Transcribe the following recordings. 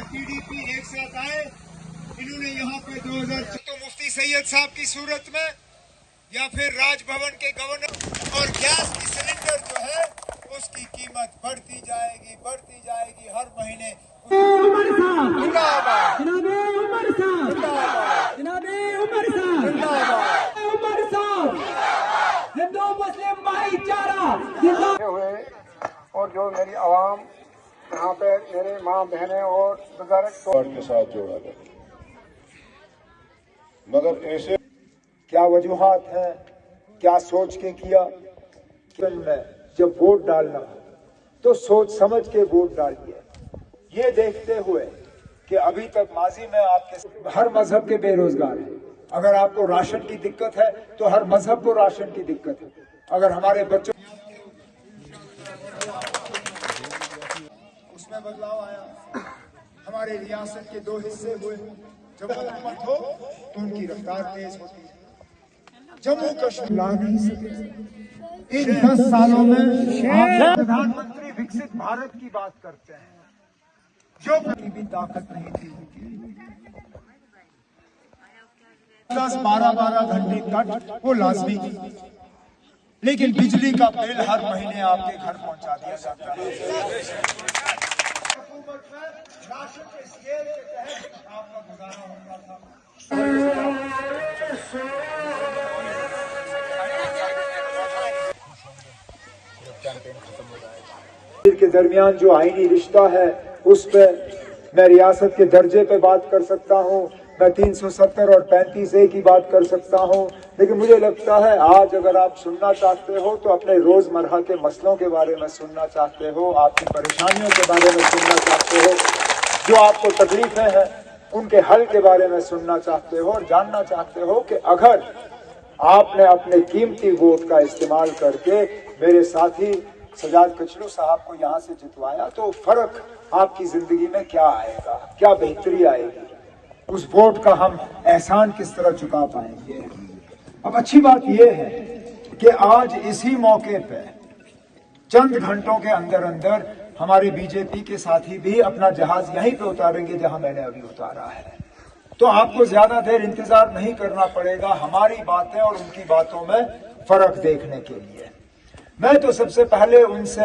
PDP एक साथ आए, इन्होंने यहाँ पे 2000 तो मुफ्ती सैयद साहब की सूरत में या फिर राजभवन के गवर्नर, और गैस की सिलेंडर जो है उसकी कीमत बढ़ती जाएगी हर महीने। उमर साहब जिंदाबाद, जनाबे उमर साहब जिंदाबाद, जनाबे उमर साहब जिंदाबाद, उमर साहब हिंदू मुस्लिम भाईचारा जिंदाबाद। और जो मेरी आवाम यहाँ पे मेरे माँ बहनें और बुजुर्ग के साथ जोड़ा गया, मगर ऐसे क्या वजूहात हैं, क्या सोच के किया। जब वोट डालना तो सोच समझ के वोट डालिए, ये देखते हुए कि अभी तक माजी में आपके हर मजहब के बेरोजगार हैं। अगर आपको राशन की दिक्कत है तो हर मजहब को राशन की दिक्कत है। अगर हमारे बच्चों उसमें बदलाव आया, हमारे रियासत के 2 हिस्से हुए। जब हुकूमत हो तो उनकी रफ्तार तेज होती है। जम्मू कश्मीर ला नहीं सके। इन 10 सालों में प्रधानमंत्री विकसित भारत की बात करते हैं, जो की भी ताकत नहीं थी उनकी। 10-12 घंटे कट वो लाजमी की, लेकिन बिजली का बिल हर महीने आपके घर पहुंचा दिया जाता है। हुकूमत में राशन के स्केल के तहत आपका गुजारा होता था। के दरमियान जो आईनी रिश्ता है उस पे मैं रियासत के दर्जे पे बात कर सकता हूँ, मैं 370 और 35A की बात कर सकता हूँ, लेकिन मुझे लगता है आज अगर आप सुनना चाहते हो तो अपने रोजमर्रा के मसलों के बारे में सुनना चाहते हो, आपकी परेशानियों के बारे में सुनना चाहते हो, जो आपको तकलीफें हैं उनके हल के बारे में सुनना चाहते हो, और जानना चाहते हो कि अगर आपने अपने कीमती वोट का इस्तेमाल करके मेरे साथी सजाद कचलू साहब को यहाँ से जितवाया तो फर्क आपकी जिंदगी में क्या आएगा, क्या बेहतरी आएगी, उस वोट का हम एहसान किस तरह चुका पाएंगे। अब अच्छी बात यह है कि आज इसी मौके पे चंद घंटों के अंदर अंदर हमारे बीजेपी के साथी भी अपना जहाज यहीं पे उतारेंगे जहां मैंने अभी उतारा है। तो आपको ज्यादा देर इंतजार नहीं करना पड़ेगा हमारी बातें और उनकी बातों में फर्क देखने के लिए। मैं तो सबसे पहले उनसे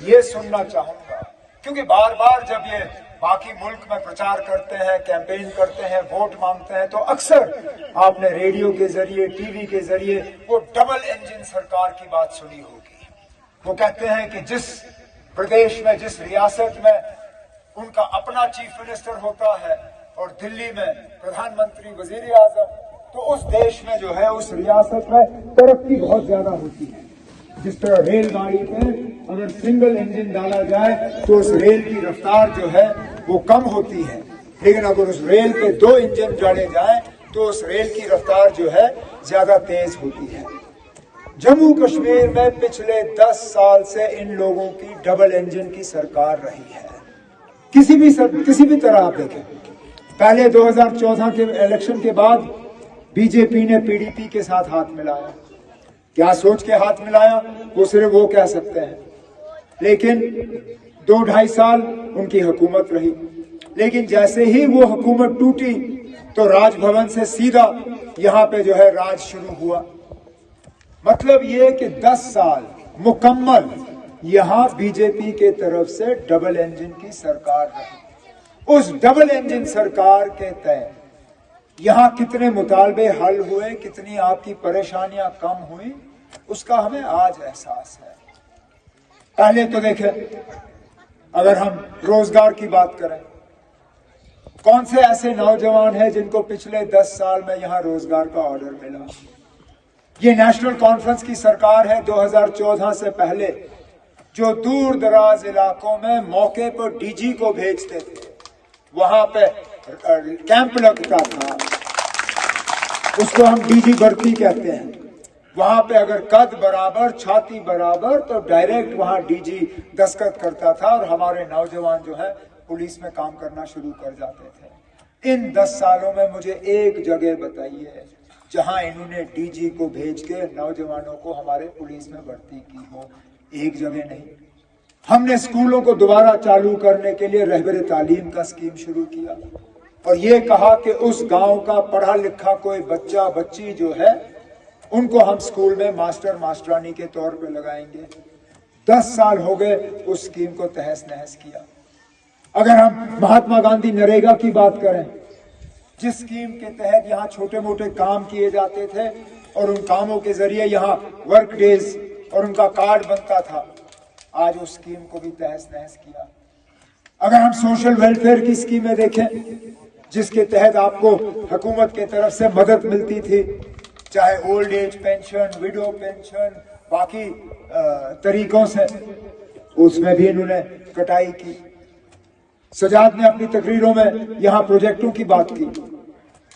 ये सुनना चाहूंगा, क्योंकि बार बार जब ये बाकी मुल्क में प्रचार करते हैं, कैंपेन करते हैं, वोट मांगते हैं, तो अक्सर आपने रेडियो के जरिए, टीवी के जरिए वो डबल इंजन सरकार की बात सुनी होगी। वो कहते हैं कि जिस प्रदेश में, जिस रियासत में उनका अपना चीफ मिनिस्टर होता है और दिल्ली में प्रधानमंत्री, वजीर आजम, तो उस देश में जो है, उस रियासत में तरक्की बहुत ज्यादा होती है। जिस तरह रेलगाड़ी पे अगर सिंगल इंजन डाला जाए तो उस रेल की रफ्तार जो है वो कम होती है, लेकिन अगर उस रेल पे 2 इंजन डाले जाए तो उस रेल की रफ्तार जो है ज्यादा तेज होती है। जम्मू कश्मीर में पिछले 10 साल से इन लोगों की डबल इंजन की सरकार रही है। किसी भी तरह आप देखें, पहले 2014 के इलेक्शन के बाद बीजेपी ने पीडीपी के साथ हाथ मिलाया। क्या सोच के हाथ मिलाया वो सिर्फ वो कह सकते हैं, लेकिन 2-2.5 साल उनकी हुकूमत रही। लेकिन जैसे ही वो हुकूमत टूटी तो राजभवन से सीधा यहाँ पे जो है राज शुरू हुआ। मतलब ये कि 10 साल मुकम्मल यहाँ बीजेपी के तरफ से डबल इंजन की सरकार रही। उस डबल इंजन सरकार के तहत यहाँ कितने मुतालबे हल हुए, कितनी आपकी परेशानियां कम हुई, उसका हमें आज एहसास है। पहले तो देखें, अगर हम रोजगार की बात करें, कौन से ऐसे नौजवान हैं जिनको पिछले 10 साल में यहाँ रोजगार का ऑर्डर मिला। ये नेशनल कॉन्फ्रेंस की सरकार है 2014 से पहले, जो दूर दराज इलाकों में मौके पर डीजी को भेजते थे, वहां पे कैंप लगता था, उसको हम डीजी भर्ती कहते हैं। वहां पे अगर कद बराबर, छाती बराबर, तो डायरेक्ट वहां डीजी दस्तखत करता था और हमारे नौजवान जो है पुलिस में काम करना शुरू कर जाते थे। इन 10 सालों में मुझे एक जगह बताइए जहां इन्होंने डीजी को भेज के नौजवानों को हमारे पुलिस में भर्ती की हो। एक जगह नहीं। हमने स्कूलों को दोबारा चालू करने के लिए रहबर तालीम का स्कीम शुरू किया और ये कहा कि उस गांव का पढ़ा लिखा कोई बच्चा बच्ची जो है उनको हम स्कूल में मास्टर मास्टरानी के तौर पे लगाएंगे। 10 साल हो गए उस स्कीम को तहस नहस किया। अगर हम महात्मा गांधी नरेगा की बात करें, जिस स्कीम के तहत यहाँ छोटे मोटे काम किए जाते थे और उन कामों के जरिए यहाँ वर्क डेज और उनका कार्ड बनता था, आज उस स्कीम को भी तहस नहस किया। अगर हम सोशल वेलफेयर की स्कीमें देखें, जिसके तहत आपको हुकूमत की तरफ से मदद मिलती थी, चाहे old age pension, window pension, बाकी तरीकों से, उसमें भी इन्होंने कटाई की। सजाद ने अपनी तकरीरों में यहाँ प्रोजेक्टों की बात की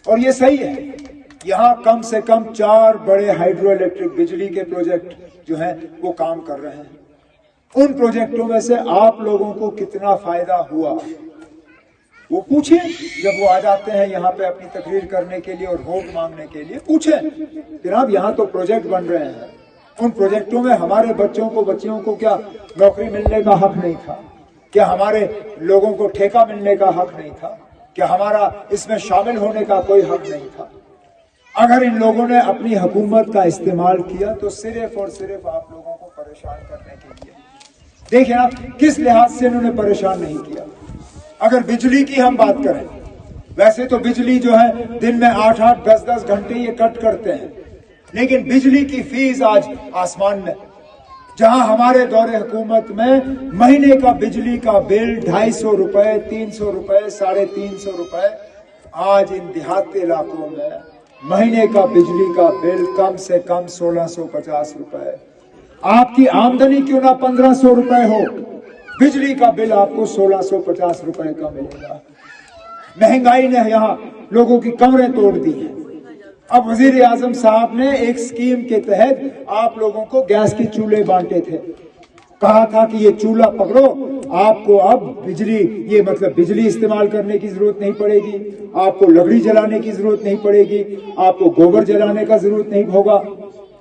और ये सही है। यहाँ कम से कम 4 बड़े हाइड्रो इलेक्ट्रिक बिजली के प्रोजेक्ट जो हैं वो काम कर रहे हैं। उन प्रोजेक्टों में से आप लोगों को कितना फायदा हुआ वो पूछें। जब वो आ जाते हैं यहाँ पे अपनी तकरीर करने के लिए और वोट मांगने के लिए, पूछें जनाब यहाँ तो प्रोजेक्ट बन रहे हैं, उन प्रोजेक्टों में हमारे बच्चों को बच्चियों को क्या नौकरी मिलने का हक नहीं था? क्या हमारे लोगों को ठेका मिलने का हक नहीं था? क्या हमारा इसमें शामिल होने का कोई हक नहीं था? अगर इन लोगों ने अपनी हुकूमत का इस्तेमाल किया तो सिर्फ और सिर्फ आप लोगों को परेशान करने के लिए। देखिए आप किस लिहाज से इन्होंने परेशान नहीं किया। अगर बिजली की हम बात करें, वैसे तो बिजली जो है दिन में 8-8, 10-10 घंटे ये कट करते हैं, लेकिन बिजली की फीस आज आसमान में। जहां हमारे दौरे हुकूमत में महीने का बिजली का बिल 250 रुपए, 300 रुपए, 350 रुपए, आज इन देहाती इलाकों में महीने का बिजली का बिल कम से कम 1650 रुपए। आपकी आमदनी क्यों ना 1500 रुपए हो, बिजली का बिल आपको 1650 रुपए का मिलेगा। महंगाई ने यहाँ लोगों की कमरें तोड़ दी हैं। अब वजीर आजम साहब ने एक स्कीम के तहत आप लोगों को गैस के चूल्हे बांटे थे। कहा था कि ये चूल्हा पकड़ो, आपको अब बिजली, ये मतलब बिजली इस्तेमाल करने की जरूरत नहीं पड़ेगी, आपको लकड़ी जलाने की जरूरत नहीं पड़ेगी, आपको गोबर जलाने का जरूरत नहीं होगा।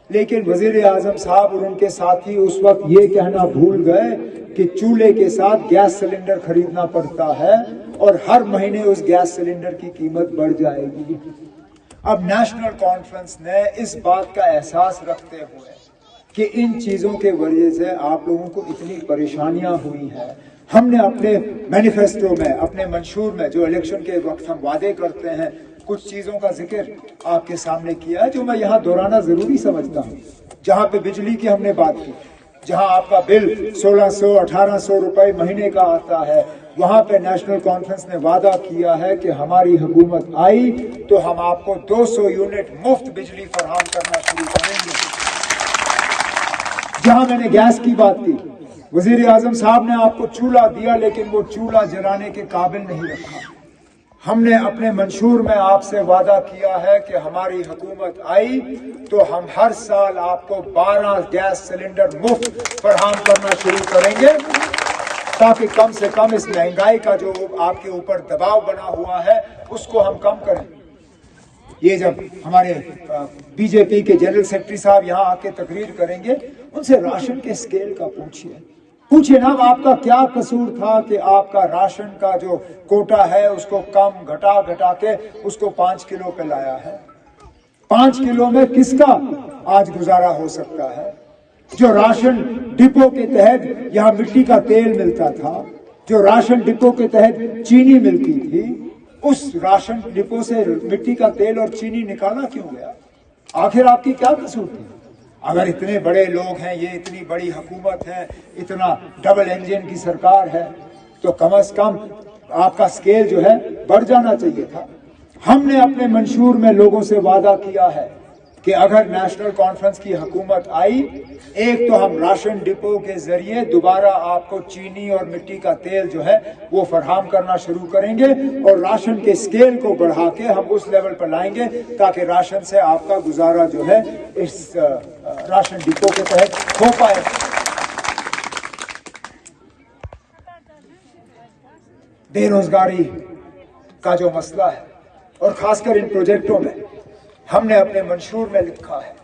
लेकिन वजीर आजम साहब और उनके साथी उस वक्त ये कहना भूल गए कि चूल्हे के साथ गैस सिलेंडर खरीदना पड़ता है और हर महीने उस गैस सिलेंडर की कीमत बढ़ जाएगी। अब नेशनल कॉन्फ्रेंस ने इस बात का एहसास रखते हुए कि इन चीजों के वजह से आप लोगों को इतनी परेशानियां हुई हैं, हमने अपने मैनिफेस्टो में, अपने मंशूर में, जो इलेक्शन के वक्त हम वादे करते हैं, कुछ चीजों का जिक्र आपके सामने किया है जो मैं यहाँ दोहराना जरूरी समझता हूँ। जहाँ पे बिजली की हमने बात की, जहाँ आपका बिल 1600-1800 रुपए महीने का आता है, वहां पे नेशनल कॉन्फ्रेंस ने वादा किया है कि हमारी हुकूमत आई तो हम आपको 200 यूनिट मुफ्त बिजली फराहम करना शुरू करेंगे। जहां मैंने गैस की बात की, वजीर आजम साहब ने आपको चूल्हा दिया लेकिन वो चूल्हा जलाने के काबिल नहीं रखा। हमने अपने मंशूर में आपसे वादा किया है कि हमारी हुकूमत आई तो हम हर साल आपको 12 गैस सिलेंडर मुफ्त फराहम करना शुरू करेंगे ताकि कम से कम इस महंगाई का जो आपके ऊपर दबाव बना हुआ है उसको हम कम करें। ये जब हमारे बीजेपी के जनरल सेक्रेटरी साहब यहाँ आके तकरीर करेंगे, उनसे राशन के स्केल का पूछिए ना, आपका क्या कसूर था कि आपका राशन का जो कोटा है उसको कम घटा के उसको 5 किलो पे लाया है। 5 किलो में किसका आज गुजारा हो सकता है? जो राशन डिपो के तहत यहाँ मिट्टी का तेल मिलता था, जो राशन डिपो के तहत चीनी मिलती थी, उस राशन डिपो से मिट्टी का तेल और चीनी निकाला क्यों गया? आखिर आपकी क्या कसूर थी? अगर इतने बड़े लोग हैं, ये इतनी बड़ी हुकूमत है, इतना डबल इंजन की सरकार है, तो कम से कम आपका स्केल जो है बढ़ जाना चाहिए था। हमने अपने मंशूर में लोगों से वादा किया है कि अगर नेशनल कॉन्फ्रेंस की हुकूमत आई, एक तो हम राशन डिपो के जरिए दोबारा आपको चीनी और मिट्टी का तेल जो है वो फराहम करना शुरू करेंगे और राशन के स्केल को बढ़ा के हम उस लेवल पर लाएंगे ताकि राशन से आपका गुजारा जो है इस राशन डिपो के तहत हो पाए। बेरोजगारी का जो मसला है और खासकर इन प्रोजेक्टों में हमने अपने मंशूर में लिखा है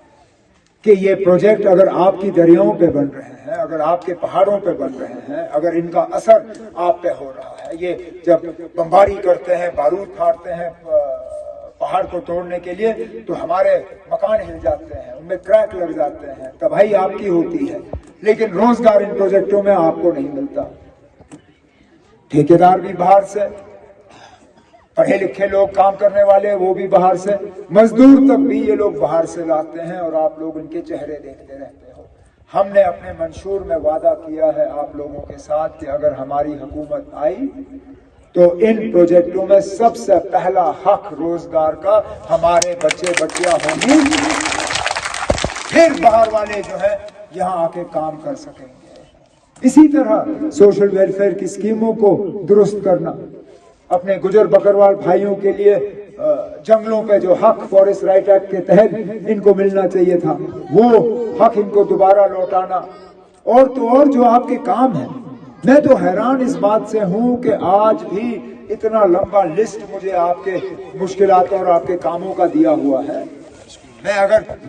कि ये प्रोजेक्ट अगर आपकी दरियाओं पे बन रहे हैं, अगर आपके पहाड़ों पे बन रहे हैं, अगर इनका असर आप पे हो रहा है, ये जब बमबारी करते हैं, बारूद फाड़ते हैं पहाड़ को तोड़ने के लिए, तो हमारे मकान हिल जाते हैं, उनमें क्रैक लग जाते हैं, तबाही आपकी होती है। लेकिन रोजगार इन प्रोजेक्टों में आपको नहीं मिलता। ठेकेदार भी बाहर से, पढ़े लिखे लोग काम करने वाले वो भी बाहर से, मजदूर तक भी ये लोग बाहर से लाते हैं और आप लोग इनके चेहरे देखते रहते हो। हमने अपने मंशूर में वादा किया है आप लोगों के साथ कि अगर हमारी हुकूमत आई तो इन प्रोजेक्टों में सबसे पहला हक रोजगार का हमारे बच्चे बच्चियां होंगी, फिर बाहर वाले जो है यहाँ आके काम कर सकेंगे। इसी तरह सोशल वेलफेयर की स्कीमों को दुरुस्त करना, अपने गुजर बकरवाल भाइयों के लिए जंगलों पे जो हक फॉरेस्ट राइट एक्ट के तहत इनको मिलना चाहिए था, वो हक इनको दोबारा लौटाना, और तो और जो आपके काम है। मैं तो हैरान इस बात से हूं कि आज भी इतना लंबा लिस्ट मुझे आपके मुश्किलात और आपके कामों का दिया हुआ है। मैं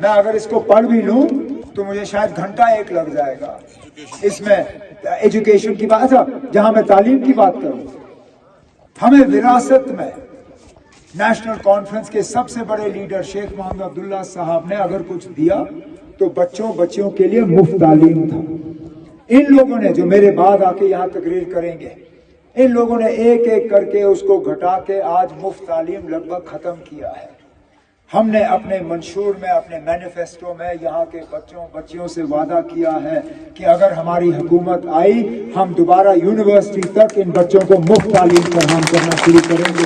अगर इसको पढ़ भी लूं तो मुझे शायद घंटा एक लग जाएगा। इसमें एजुकेशन की बात, अच्छा जहां मैं तालीम की बात करूं, हमें विरासत में नेशनल कॉन्फ्रेंस के सबसे बड़े लीडर शेख मोहम्मद अब्दुल्ला साहब ने अगर कुछ दिया तो बच्चों के लिए मुफ्त तालीम था। इन लोगों ने जो मेरे बाद आके यहाँ तकरीर करेंगे, इन लोगों ने एक एक करके उसको घटा के आज मुफ्त तालीम लगभग खत्म किया है। हमने अपने मंशूर में, अपने मैनिफेस्टो में यहाँ के बच्चियों से वादा किया है कि अगर हमारी हुकूमत आई, हम दोबारा यूनिवर्सिटी तक इन बच्चों को मुफ्त तालीम फराहम करना शुरू करेंगे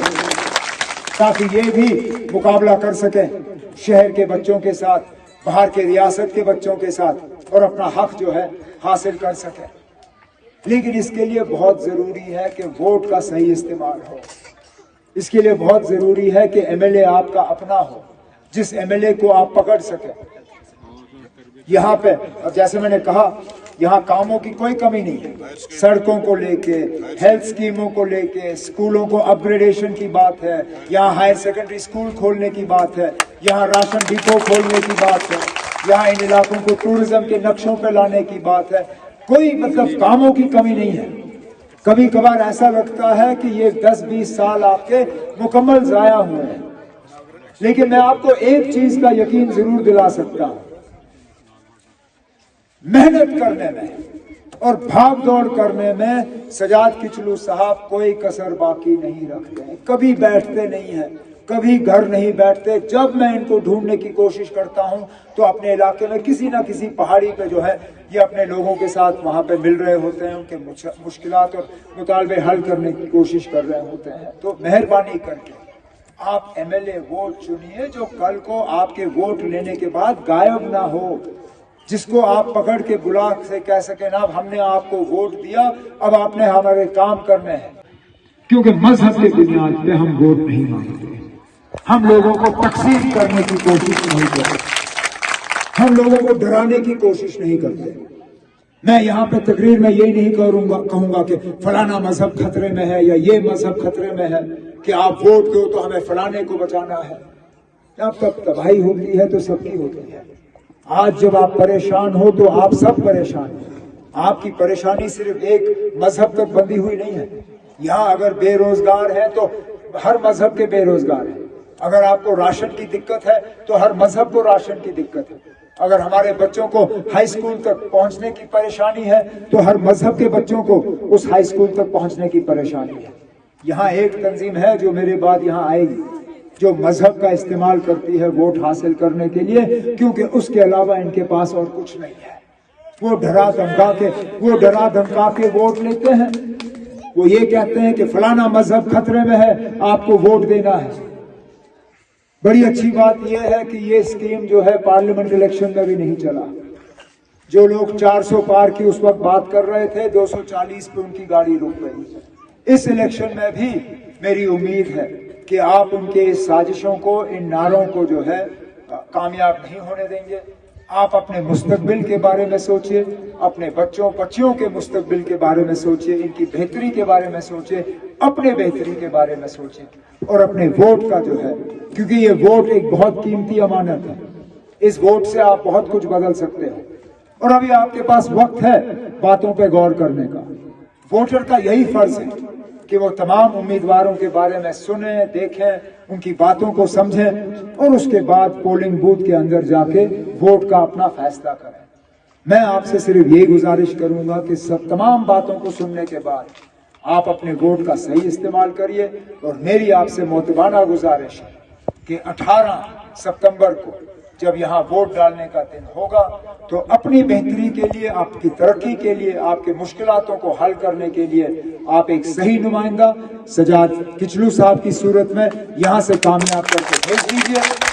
ताकि ये भी मुकाबला कर सकें शहर के बच्चों के साथ, बाहर के रियासत के बच्चों के साथ, और अपना हक जो है हासिल कर सकें। लेकिन इसके लिए बहुत जरूरी है कि वोट का सही इस्तेमाल हो। इसके लिए बहुत जरूरी है कि एमएलए आपका अपना हो, जिस एमएलए को आप पकड़ सके। यहाँ पे अब जैसे मैंने कहा, यहाँ कामों की कोई कमी नहीं है। सड़कों को लेके, हेल्थ स्कीमों को लेके, स्कूलों को अपग्रेडेशन की बात है, यहाँ हायर सेकेंडरी स्कूल खोलने की बात है, यहाँ राशन डिपो खोलने की बात है, यहाँ इन इलाकों को टूरिज्म के नक्शों पे लाने की बात है। कोई मतलब कामों की कमी नहीं है। कभी कभार ऐसा लगता है कि ये 10-20 साल आपके मुकम्मल जाया हुए हैं, लेकिन मैं आपको एक चीज का यकीन जरूर दिला सकता हूं, मेहनत करने में और भाग दौड़ करने में सजाद किचलू साहब कोई कसर बाकी नहीं रखते हैं। कभी बैठते नहीं हैं, कभी घर नहीं बैठते। जब मैं इनको ढूंढने की कोशिश करता हूं तो अपने इलाके में किसी ना किसी पहाड़ी पे जो है ये अपने लोगों के साथ वहां पे मिल रहे होते हैं, उनके मुश्किलात और मुतालबे हल करने की कोशिश कर रहे होते हैं। तो मेहरबानी करके आप एमएलए वोट चुनिए जो कल को आपके वोट लेने के बाद गायब ना हो, जिसको आप पकड़ के बुला से कह सके ना हमने आपको वोट दिया, अब आपने हमारे काम करने हैं। क्योंकि मजहब के बुनियाद पे हम वोट नहीं मांगते, हम लोगों को तकसीम करने की कोशिश नहीं करते, हम लोगों को डराने की कोशिश नहीं करते। मैं यहाँ पे तकरीर में यही नहीं कहूंगा कि फलाना मजहब खतरे में है या ये मजहब खतरे में है कि आप वोट दो तो हमें फलाने को बचाना है। जब तक तबाही होती है तो सबकी होती है। आज जब आप परेशान हो तो आप सब परेशान हैं। आपकी परेशानी सिर्फ एक मजहब तक बंधी हुई नहीं है। यहाँ अगर बेरोजगार है तो हर मजहब के बेरोजगार हैं। अगर आपको राशन की दिक्कत है तो हर मजहब को राशन की दिक्कत है। अगर हमारे बच्चों को हाई स्कूल तक पहुंचने की परेशानी है तो हर मजहब के बच्चों को उस हाई स्कूल तक पहुंचने की परेशानी है। यहाँ एक तंजीम है जो मेरे बाद यहाँ आएगी, जो मजहब का इस्तेमाल करती है वोट हासिल करने के लिए, क्योंकि उसके अलावा इनके पास और कुछ नहीं है। वो डरा धमका के वोट लेते हैं। वो ये कहते हैं कि फलाना मजहब खतरे में है, आपको वोट देना है। बड़ी अच्छी बात यह है कि ये स्कीम जो है पार्लियामेंट इलेक्शन में भी नहीं चला। जो लोग 400 पार की उस वक्त बात कर रहे थे, 240 पे उनकी गाड़ी रुक गई। इस इलेक्शन में भी मेरी उम्मीद है कि आप उनके इस साजिशों को, इन नारों को जो है कामयाब नहीं होने देंगे। आप अपने मुस्तकबिल के बारे में सोचिए, अपने बच्चों बच्चियों के मुस्तकबिल के बारे में सोचिए, इनकी बेहतरी के बारे में सोचिए, अपने बेहतरी के बारे में सोचिए और अपने वोट का जो है, क्योंकि ये वोट एक बहुत कीमती अमानत है। इस वोट से आप बहुत कुछ बदल सकते हो और अभी आपके पास वक्त है बातों पे गौर करने का। वोटर का यही फर्ज है कि वो तमाम उम्मीदवारों के बारे में सुने, देखें, उनकी बातों को समझें और उसके बाद पोलिंग बूथ के अंदर जाके वोट का अपना फैसला करें। मैं आपसे सिर्फ ये गुजारिश करूंगा कि सब तमाम बातों को सुनने के बाद आप अपने वोट का सही इस्तेमाल करिए। और मेरी आपसे मोतबाना गुजारिश है कि 18 सितंबर को जब यहाँ वोट डालने का दिन होगा तो अपनी बेहतरी के लिए, आपकी तरक्की के लिए, आपके मुश्किलातों को हल करने के लिए आप एक सही नुमाइंदा सजाद किचलू साहब की सूरत में यहाँ से कामयाब करके भेज दीजिए।